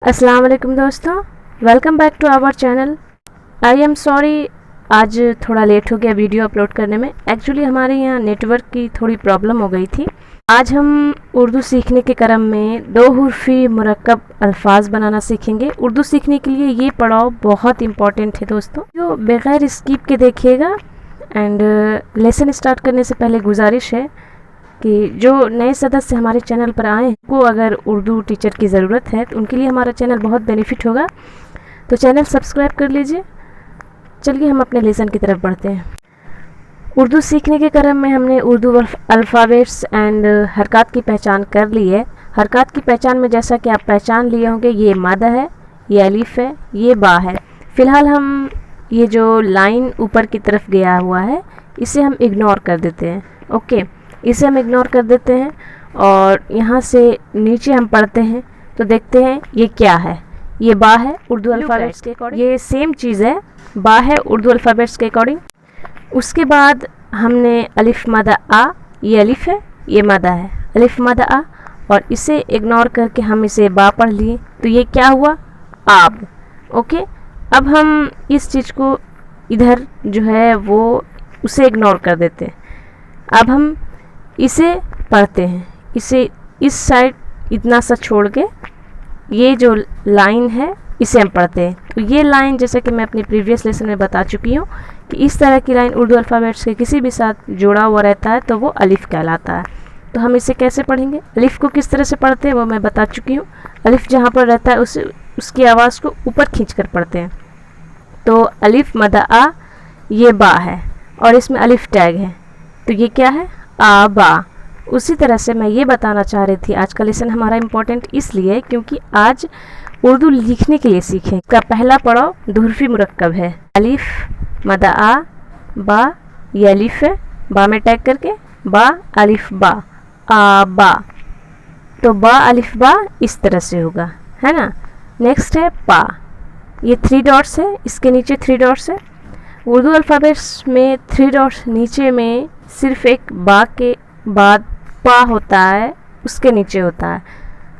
अस्सलाम वालेकुम दोस्तों, welcome back to our channel. I am sorry, आज थोड़ा लेट हो गया वीडियो अपलोड करने में। एक्चुअली हमारे यहाँ नेटवर्क की थोड़ी प्रॉब्लम हो गई थी। आज हम उर्दू सीखने के क्रम में दो हुर्फी मुरक्कब अल्फाज बनाना सीखेंगे। उर्दू सीखने के लिए ये पड़ाव बहुत इम्पॉर्टेंट है दोस्तों, जो बगैर स्किप के देखिएगा। एंड लेसन स्टार्ट करने से पहले गुजारिश है कि जो नए सदस्य हमारे चैनल पर आए को अगर उर्दू टीचर की ज़रूरत है तो उनके लिए हमारा चैनल बहुत बेनिफिट होगा, तो चैनल सब्सक्राइब कर लीजिए। चलिए हम अपने लेसन की तरफ बढ़ते हैं। उर्दू सीखने के क्रम में हमने उर्दू अल्फ़ाबेट्स एंड हरकत की पहचान कर ली है। हरकत की पहचान में जैसा कि आप पहचान लिए होंगे, ये मद है, ये अलिफ है, ये बा है। फ़िलहाल हम ये जो लाइन ऊपर की तरफ गया हुआ है इसे हम इग्नोर कर देते हैं। ओके, इसे हम इग्नोर कर देते हैं और यहाँ से नीचे हम पढ़ते हैं तो देखते हैं ये क्या है। ये बा है उर्दू अल्फ़ाबेट्स के अकॉर्डिंग, ये सेम चीज़ है, बा है उर्दू अल्फ़ाबेट्स के अकॉर्डिंग। उसके बाद हमने अलिफ मद आ, ये अलिफ है, ये मदा है, अलिफ मद आ, और इसे इग्नोर करके हम इसे बा पढ़ लिए तो ये क्या हुआ, आब। ओके, अब हम इस चीज़ को इधर जो है वो उसे इग्नोर कर देते हैं। अब हम इसे पढ़ते हैं, इसे इस साइड इतना सा छोड़ के ये जो लाइन है इसे हम पढ़ते हैं। तो ये लाइन, जैसे कि मैं अपनी प्रीवियस लेसन में बता चुकी हूँ कि इस तरह की लाइन उर्दू अल्फ़ाबेट्स के किसी भी साथ जुड़ा हुआ रहता है तो वो अलिफ कहलाता है। तो हम इसे कैसे पढ़ेंगे, अलिफ को किस तरह से पढ़ते हैं वो मैं बता चुकी हूँ। अलिफ जहाँ पर रहता है उसकी आवाज़ को ऊपर खींच कर पढ़ते हैं। तो अलिफ मद आ, ये बा है और इसमें अलिफ टैग है, तो ये क्या है, आबा। उसी तरह से मैं ये बताना चाह रही थी, आज का लेसन हमारा इम्पोर्टेंट इसलिए क्योंकि आज उर्दू लिखने के लिए सीखें। इसका पहला पड़ाव दुहरफी मुरक्कब है। अलिफ मद आ, बा, ये अलिफ है, बा में टैग करके बा अलिफ बा, आबा। तो बा अलिफ बा इस तरह से होगा, है ना। नेक्स्ट है पा, ये 3 डॉट्स है, इसके नीचे 3 डॉट्स है। उर्दू अल्फ़ाबेट्स में 3 डॉट्स नीचे में सिर्फ एक बा के बाद पा होता है, उसके नीचे होता है।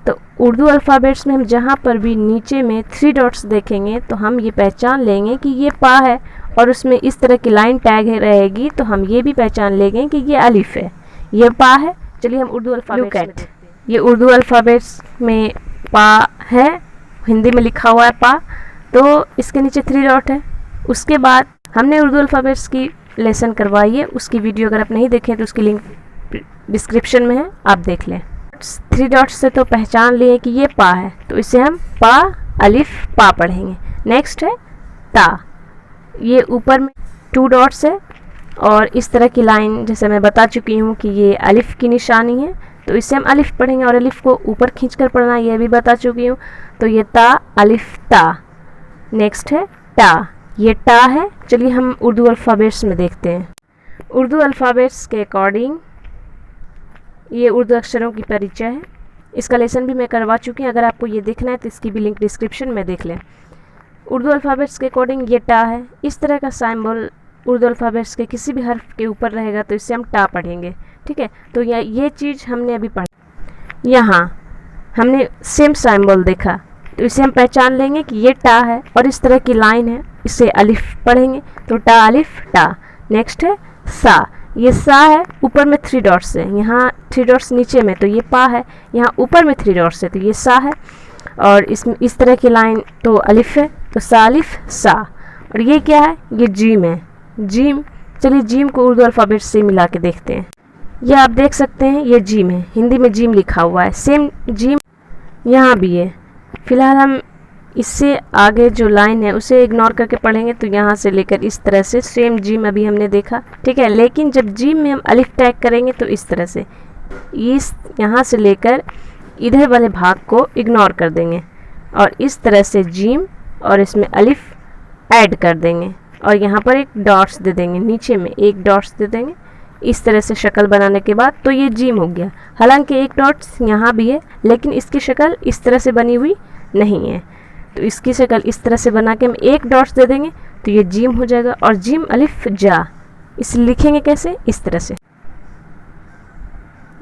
तो उर्दू अल्फ़ाबेट्स में हम जहाँ पर भी नीचे में 3 डॉट्स देखेंगे तो हम ये पहचान लेंगे कि ये पा है और उसमें इस तरह की लाइन टैग रहेगी, तो हम ये भी पहचान लेंगे कि ये अलिफ है, ये पा है। चलिए हम उर्दू अल्फ़ाबेट्स, ये उर्दू अल्फ़ाबेट्स में पा है, हिंदी में लिखा हुआ है पा, तो इसके नीचे 3 डॉट है। उसके बाद हमने उर्दू अल्फ़ाबेट्स की लेसन करवाई है, उसकी वीडियो अगर आप नहीं देखें तो उसकी लिंक डिस्क्रिप्शन में है, आप देख लें। 3 डॉट्स से तो पहचान लिए कि ये पा है, तो इसे हम पा अलिफ पा पढ़ेंगे। नेक्स्ट है ता, ये ऊपर में 2 डॉट्स है और इस तरह की लाइन जैसे मैं बता चुकी हूँ कि ये अलिफ की निशानी है, तो इसे हम अलिफ पढ़ेंगे और अलिफ को ऊपर खींच कर पढ़ना, ये भी बता चुकी हूँ। तो ये ता अलिफ ता। नेक्स्ट है टा, ये टा है। चलिए हम उर्दू अल्फ़ाबेट्स में देखते हैं। उर्दू अल्फ़ाबेट्स के अकॉर्डिंग ये उर्दू अक्षरों की परिचय है, इसका लेसन भी मैं करवा चुकी हूँ। अगर आपको ये देखना है तो इसकी भी लिंक डिस्क्रिप्शन में देख लें। उर्दू अल्फ़ाबेट्स के अकॉर्डिंग ये टा है, इस तरह का सिंबल उर्दू अल्फ़ाबेट्स के किसी भी हर्फ के ऊपर रहेगा तो इससे हम टा पढ़ेंगे, ठीक है। तो ये चीज़ हमने अभी पढ़ी, यहाँ हमने सेम सिंबल देखा तो इसे हम पहचान लेंगे कि ये टा है और इस तरह की लाइन है, इसे अलिफ पढ़ेंगे तो टा अलिफ टा। नेक्स्ट है सा, ये सा है, ऊपर में 3 डॉट्स है, यहाँ 3 डॉट्स नीचे में, तो ये पा है, यहाँ ऊपर में 3 डॉट्स है तो ये सा है, और इसमें इस तरह की लाइन तो अलिफ है, तो सा अलिफ सा। और ये क्या है, ये जीम है, जीम। चलिए जीम को उर्दू अल्फ़ाबेट से मिला के देखते हैं। ये आप देख सकते हैं, ये जीम है, हिंदी में जीम लिखा हुआ है, सेम जीम यहाँ भी है। फिलहाल हम इससे आगे जो लाइन है उसे इग्नोर करके पढ़ेंगे, तो यहाँ से लेकर इस तरह से सेम जीम अभी हमने देखा, ठीक है। लेकिन जब जीम में हम अलिफ टैग करेंगे तो इस तरह से इस यहाँ से लेकर इधर वाले भाग को इग्नोर कर देंगे और इस तरह से जीम और इसमें अलिफ ऐड कर देंगे और यहाँ पर एक डॉट्स दे देंगे, नीचे में एक डॉट्स दे देंगे। इस तरह से शक्ल बनाने के बाद तो ये जीम हो गया। हालांकि एक डॉट्स यहाँ भी है लेकिन इसकी शक्ल इस तरह से बनी हुई नहीं है, तो इसकी शक्ल इस तरह से बना के हम एक डॉट्स दे देंगे तो ये जीम हो जाएगा। और जीम अलिफ जा, इसे लिखेंगे कैसे, इस तरह से।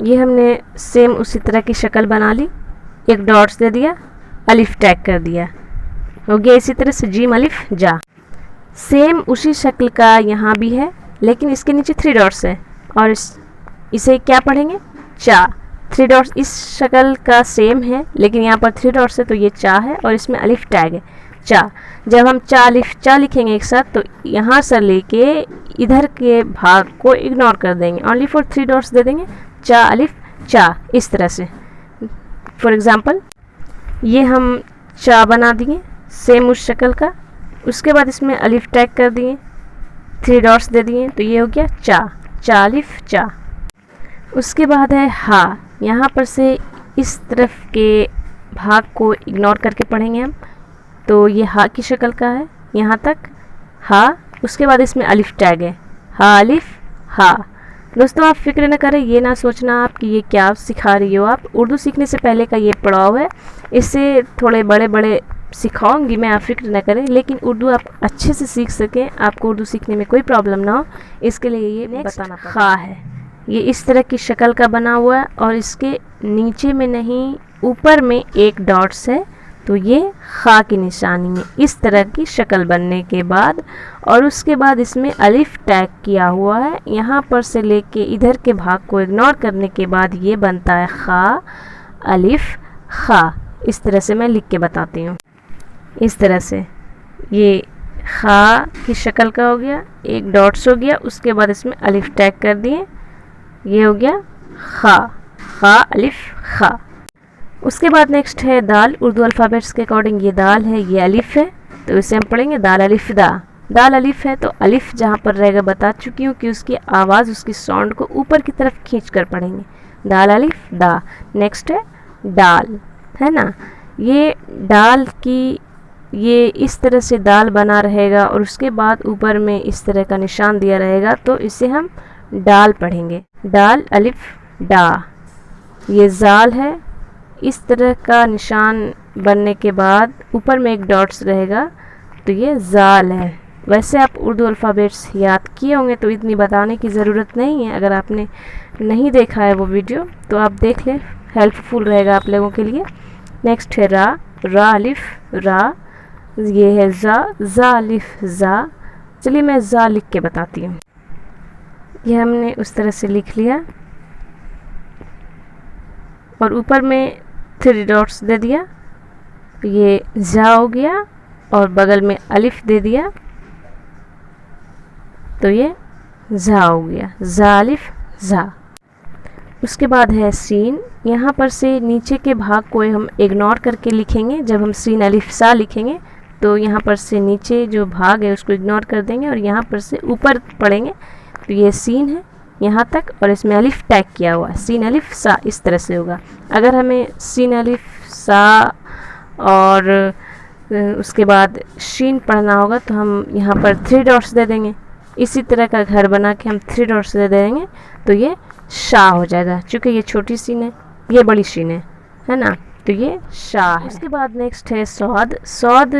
ये हमने सेम उसी तरह की शक्ल बना ली, एक डॉट्स दे दिया अलिफ टैग कर दिया, हो गया। इसी तरह से जीम अलिफ जा। सेम उसी शक्ल का यहाँ भी है, लेकिन इसके नीचे 3 डॉट्स है और इसे क्या पढ़ेंगे? चा। 3 डॉट्स इस शक्ल का सेम है, लेकिन यहाँ पर 3 डॉट्स है तो ये चा है और इसमें अलिफ टैग है, चा। जब हम चा अलिफ चा लिखेंगे एक साथ, तो यहाँ से लेके इधर के भाग को इग्नोर कर देंगे, ओनली फॉर 3 डॉट्स दे देंगे, चा अलिफ चा, इस तरह से। फॉर एग्ज़ाम्पल ये हम चा बना दिए सेम उस शक्ल का, उसके बाद इसमें अलिफ टैग कर दिए, 3 डॉट्स दे दिए, तो ये हो गया चा, चा अलिफ चा। उसके बाद है हा। यहाँ पर से इस तरफ के भाग को इग्नोर करके पढ़ेंगे हम, तो ये हा की शक्ल का है यहाँ तक, हा। उसके बाद इसमें अलिफ टैग है, हा अलिफ हा। दोस्तों आप फिक्र न करें, ये ना सोचना आप कि ये क्या सिखा रही हो आप। उर्दू सीखने से पहले का ये पड़ाव है, इससे थोड़े बड़े बड़े सिखाऊंगी मैं, आप फिक्र न करें। लेकिन उर्दू आप अच्छे से सीख सकें, आपको उर्दू सीखने में कोई प्रॉब्लम ना हो, इसके लिए ये बताना खा है। ये इस तरह की शक्ल का बना हुआ है और इसके नीचे में नहीं ऊपर में एक डॉट्स है, तो ये खा की निशानी है इस तरह की शक्ल बनने के बाद। और उसके बाद इसमें अलिफ टैग किया हुआ है, यहाँ पर से लेके इधर के भाग को इग्नोर करने के बाद ये बनता है खा अलिफ खा। इस तरह से मैं लिख के बताती हूँ। इस तरह से ये खा की शक्ल का हो गया, एक डॉट्स हो गया, उसके बाद इसमें अलिफ टैग कर दिए, ये हो गया खा, खा अलिफ खा। उसके बाद नेक्स्ट है दाल। उर्दू अल्फ़ाबेट्स के अकॉर्डिंग ये दाल है, ये अलिफ है, तो इसे हम पढ़ेंगे दाल अलिफ दा। दाल अलिफ है तो अलिफ जहाँ पर रहेगा बता चुकी हूँ कि उसकी आवाज़, उसकी साउंड को ऊपर की तरफ खींच कर पढ़ेंगे, दाल अलिफ दा। नेक्स्ट है डाल, है ना। ये डाल की ये इस तरह से दाल बना रहेगा और उसके बाद ऊपर में इस तरह का निशान दिया रहेगा, तो इसे हम डाल पढ़ेंगे, डाल अलिफ डा। ये जाल है, इस तरह का निशान बनने के बाद ऊपर में एक डॉट्स रहेगा, तो ये जाल है। वैसे आप उर्दू अल्फ़ाबेट्स याद किए होंगे तो इतनी बताने की ज़रूरत नहीं है। अगर आपने नहीं देखा है वो वीडियो तो आप देख लें, हेल्पफुल रहेगा आप लोगों के लिए। नेक्स्ट है रा, रा अलिफ रा। ये है जा अलिफ जा। चलिए मैं जा लिख के बताती हूँ। ये हमने उस तरह से लिख लिया और ऊपर में 3 डॉट्स दे दिया, ये जा हो गया, और बगल में अलिफ दे दिया, तो ये जा हो गया, जा अलिफ जा। उसके बाद है सीन। यहाँ पर से नीचे के भाग को हम इग्नोर करके लिखेंगे। जब हम सीन अलिफ सा लिखेंगे तो यहाँ पर से नीचे जो भाग है उसको इग्नोर कर देंगे और यहाँ पर से ऊपर पढ़ेंगे, तो ये सीन है यहाँ तक और इसमें अलिफ टैग किया हुआ है, सीन अलिफ सा, इस तरह से होगा। अगर हमें सीन अलिफ सा और उसके बाद शीन पढ़ना होगा तो हम यहाँ पर 3 डॉट्स दे देंगे। इसी तरह का घर बना के हम 3 डॉट्स दे देंगे तो ये शाह हो जाएगा। चूँकि ये छोटी शीन है, ये बड़ी शीन है ना, तो ये शाह है। उसके बाद नेक्स्ट है सौद। सौद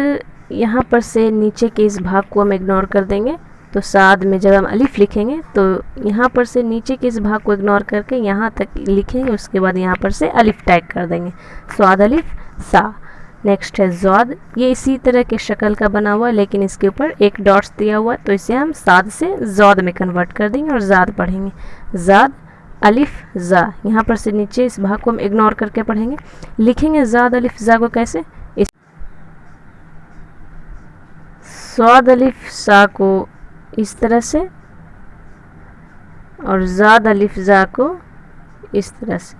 यहाँ पर से नीचे के इस भाग को हम इग्नोर कर देंगे, तो साद में जब हम अलिफ लिखेंगे तो यहाँ पर से नीचे के इस भाग को इग्नोर करके यहाँ तक लिखेंगे, उसके बाद यहाँ पर से अलिफ टैग कर देंगे, स्वाद अलिफ सा। नेक्स्ट है ज़ौद। ये इसी तरह के शक्ल का बना हुआ है लेकिन इसके ऊपर एक डॉट्स दिया हुआ है, तो इसे हम साद से ज़ौद में कन्वर्ट कर देंगे और ज़ाद पढ़ेंगे, ज़ाद अलिफ ज़ा। यहाँ पर से नीचे इस भाग को हम इग्नोर करके पढ़ेंगे। लिखेंगे ज़ाद अलिफ ज़ा को कैसे, इस स्वाद अलिफ सा को इस तरह से और ज़ाद अलिफ ज़ा को इस तरह से,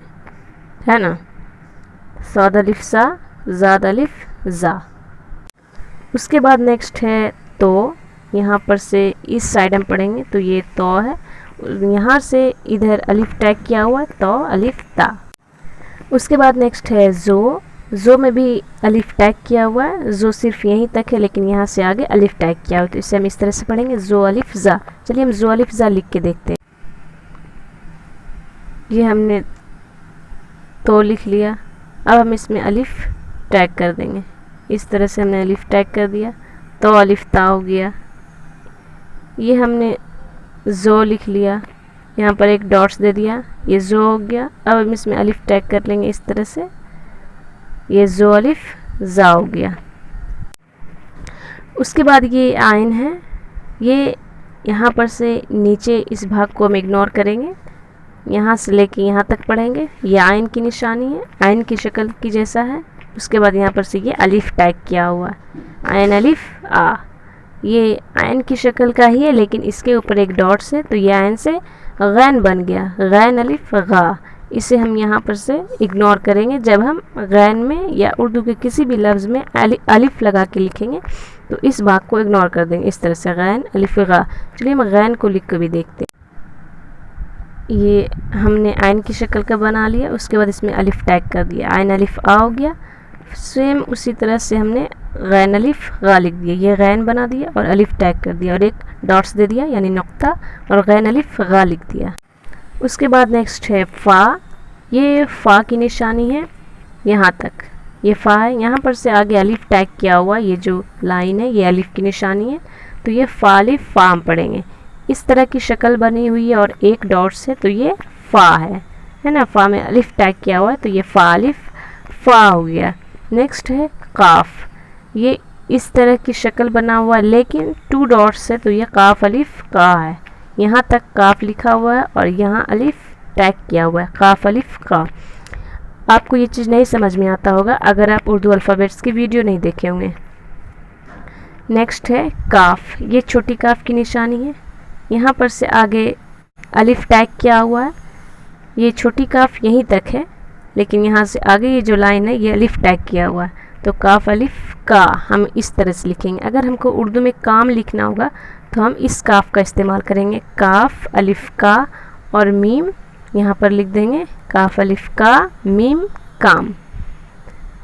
है ना, स्वाद अलिफ सा ज़ाद अलिफ ज़ा। उसके बाद नेक्स्ट है तो। यहाँ पर से इस साइड हम पढ़ेंगे तो ये तो है, यहाँ से इधर अलिफ टैग किया हुआ है, तो अलिफ ता। उसके बाद नेक्स्ट है जो। जो में भी अलिफ टैग किया हुआ है, जो सिर्फ यहीं तक है लेकिन यहाँ से आगे अलिफ टैग किया हुआ है, तो इसे हम इस तरह से पढ़ेंगे, जो अलिफ ज़ा। चलिए हम जो अलिफ ज़ा लिख के देखते हैं। ये हमने तो लिख लिया, अब हम इसमें अलिफ टैग कर देंगे। इस तरह से हमने अलिफ टैग कर दिया, तो अलिफ ता हो गया। ये हमने जो लिख लिया, यहाँ पर एक डॉट्स दे दिया, ये जो हो गया। अब हम इसमें अलिफ टैग कर लेंगे इस तरह से, ये जो अलिफ ज़ा हो गया। उसके बाद ये आयन है, ये यहाँ पर से नीचे इस भाग को हम इग्नोर करेंगे, यहाँ से लेके यहाँ तक पढ़ेंगे। ये आयन की निशानी है, आयन की शक्ल की जैसा है। उसके बाद यहाँ पर से ये अलिफ टैग किया हुआ है, आयन अलिफ आ। ये आयन की शक्ल का ही है लेकिन इसके ऊपर एक डॉट्स है, तो ये आयन से गैन बन गया, गैन अलिफ गा। इसे हम यहाँ पर से इग्नोर करेंगे जब हम गैन में या उर्दू के किसी भी लफ्ज़ में अलिफ लगा के लिखेंगे, तो इस भाग को इग्नोर कर देंगे इस तरह से, गैन अलिफ गा। चलिए हम गैन को लिख कर भी देखते हैं। ये हमने आयन की शक्ल का बना लिया, उसके बाद इसमें अलिफ टैग कर दिया, आयन अलिफ आ हो गया। सेम उसी तरह से हमने गैन अलिफ गा लिख दिया, ये गैन बना दिया और अलिफ टैग कर दिया और एक डॉट्स दे दिया यानी नुक्ता, और गैन अलिफ गा लिख दिया। उसके बाद नेक्स्ट है फ़ा। ये फ़ा की निशानी है, यहाँ तक ये फ़ा है, यहाँ पर से आगे अलिफ टैग किया हुआ, ये जो लाइन है ये अलिफ की निशानी है, तो ये फ़ा अलिफ फ़ा हम पढ़ेंगे। इस तरह की शक्ल बनी हुई है और एक डॉट्स है, तो ये फ़ा है ना, फ़ा में अलिफ टैग किया हुआ है, तो ये फ़ा अलिफ फ़ा हो गया। नेक्स्ट है काफ। ये इस तरह की शक्ल बना हुआ है लेकिन 2 डॉट्स है, तो ये काफ अलिफ का है। यहाँ तक काफ लिखा हुआ है और यहाँ अलिफ टैग किया हुआ है, काफ अलिफ का। आपको ये चीज़ नहीं समझ में आता होगा अगर आप उर्दू अल्फ़ाबेट्स की वीडियो नहीं देखे होंगे। नेक्स्ट है काफ। ये छोटी काफ की निशानी है, यहाँ पर से आगे अलिफ टैग किया हुआ है। ये छोटी काफ यहीं तक है लेकिन यहाँ से आगे ये जो लाइन है ये अलिफ टैग किया हुआ है, तो काफ अलिफ का हम इस तरह से लिखेंगे। अगर हमको उर्दू में काम लिखना होगा तो हम इस काफ का इस्तेमाल करेंगे, काफ अलिफ का और मीम यहाँ पर लिख देंगे, काफ अलिफ का मीम काम।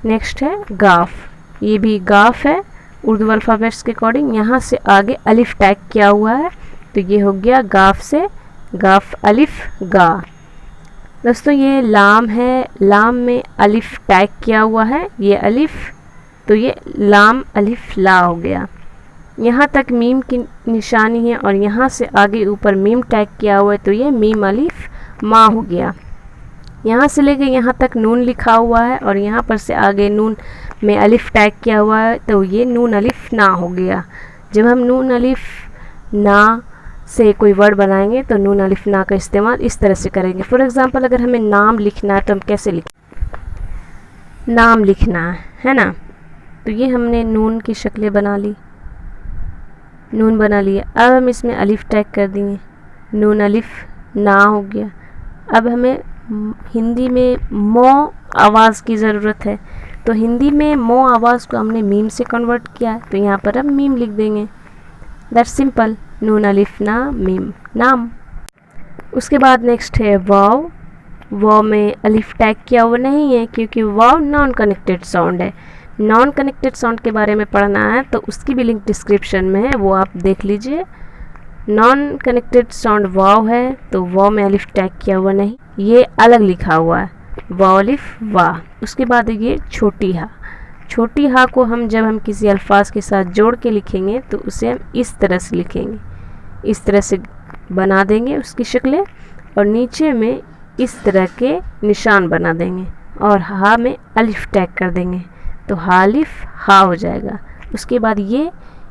नेक्स्ट है गाफ। ये भी गाफ है उर्दू अल्फ़ाबेट्स के अकॉर्डिंग, यहाँ से आगे अलिफ टैग किया हुआ है, तो ये हो गया गाफ से गाफ अलिफ गा। दोस्तों ये लाम है, लाम में अलिफ टैग किया हुआ है, ये अलिफ, तो ये लाम अलिफ ला हो गया। यहाँ तक मीम की निशानी है और यहाँ से आगे ऊपर मीम टैग किया हुआ है, तो ये मीम अलिफ मा हो गया। यहाँ से लेके यहाँ तक नून लिखा हुआ है और यहाँ पर से आगे नून में अलिफ टैग किया हुआ है, तो ये नून अलिफ ना हो गया। जब हम नून अलिफ ना से कोई वर्ड बनाएंगे तो नून अलिफ ना का इस्तेमाल इस तरह से करेंगे। फॉर एग्ज़ाम्पल अगर हमें नाम लिखना है तो हम कैसे लिखें, नाम लिखना है ना, तो ये हमने नून की शक्लें बना ली, नून बना लिया। अब हम इसमें अलिफ टैग कर देंगे, नून अलिफ ना हो गया। अब हमें हिंदी में मो आवाज़ की ज़रूरत है, तो हिंदी में मो आवाज़ को हमने मीम से कन्वर्ट किया है, तो यहाँ पर हम मीम लिख देंगे। दैट्स सिंपल, नून अलिफ ना मीम नाम। उसके बाद नेक्स्ट है वाव। वाव में अलिफ टैग किया हुआ नहीं है क्योंकि वाव नॉन कनेक्टेड साउंड है। नॉन कनेक्टेड साउंड के बारे में पढ़ना है तो उसकी भी लिंक डिस्क्रिप्शन में है, वो आप देख लीजिए। नॉन कनेक्टेड साउंड वाव है तो वाव में अलिफ टैग किया हुआ नहीं, ये अलग लिखा हुआ है, वाव अलिफ वाह। उसके बाद ये छोटी हा। छोटी हा को हम जब हम किसी अल्फाज के साथ जोड़ के लिखेंगे तो उसे हम इस तरह से लिखेंगे, इस तरह से बना देंगे उसकी शक्लें और नीचे में इस तरह के निशान बना देंगे और हा में अलिफ टैग कर देंगे, तो हा अलिफ हा हो जाएगा। उसके बाद ये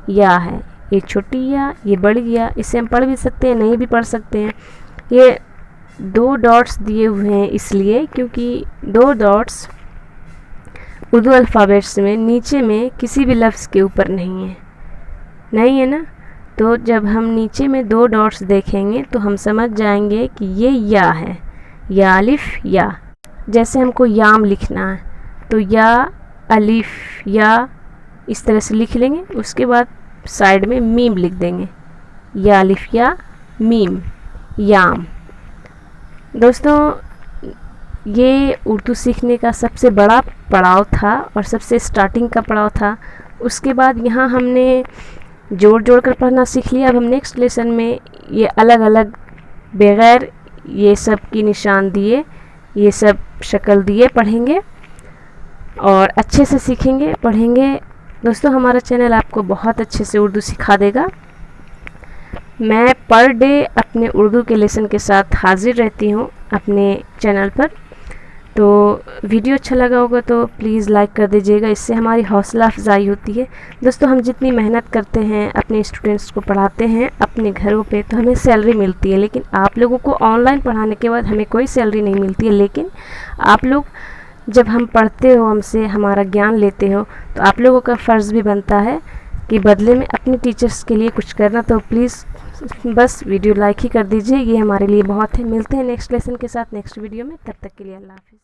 या है, ये छोटी या, ये बड़ी या, इसे हम पढ़ भी सकते हैं नहीं भी पढ़ सकते हैं। ये 2 डॉट्स दिए हुए हैं इसलिए क्योंकि 2 डॉट्स उर्दू अल्फ़ाबेट्स में नीचे में किसी भी लफ्ज़ के ऊपर नहीं है ना, तो जब हम नीचे में 2 डॉट्स देखेंगे तो हम समझ जाएंगे कि ये या है, या अलिफ या। जैसे हमको याम लिखना है तो या अलिफ या इस तरह से लिख लेंगे, उसके बाद साइड में मीम लिख देंगे, या अलिफ या मीम याम। दोस्तों ये उर्दू सीखने का सबसे बड़ा पड़ाव था और सबसे स्टार्टिंग का पड़ाव था। उसके बाद यहाँ हमने जोड़ जोड़ कर पढ़ना सीख लिया। अब हम नेक्स्ट लेसन में ये अलग अलग बगैर ये सब की निशान दिए, ये सब शक्ल दिए पढ़ेंगे और अच्छे से सीखेंगे पढ़ेंगे। दोस्तों हमारा चैनल आपको बहुत अच्छे से उर्दू सिखा देगा। मैं पर डे अपने उर्दू के लेसन के साथ हाजिर रहती हूँ अपने चैनल पर, तो वीडियो अच्छा लगा होगा तो प्लीज़ लाइक कर दीजिएगा, इससे हमारी हौसला अफजाई होती है। दोस्तों, हम जितनी मेहनत करते हैं, अपने स्टूडेंट्स को पढ़ाते हैं अपने घरों पे, तो हमें सैलरी मिलती है, लेकिन आप लोगों को ऑनलाइन पढ़ाने के बाद हमें कोई सैलरी नहीं मिलती है। लेकिन आप लोग जब हम पढ़ते हो, हमसे हमारा ज्ञान लेते हो, तो आप लोगों का फ़र्ज़ भी बनता है कि बदले में अपने टीचर्स के लिए कुछ करना। तो प्लीज़ बस वीडियो लाइक ही कर दीजिए, ये हमारे लिए बहुत है। मिलते हैं नेक्स्ट लेसन के साथ नेक्स्ट वीडियो में, तब तक के लिए अल्लाह हाफ़िज़।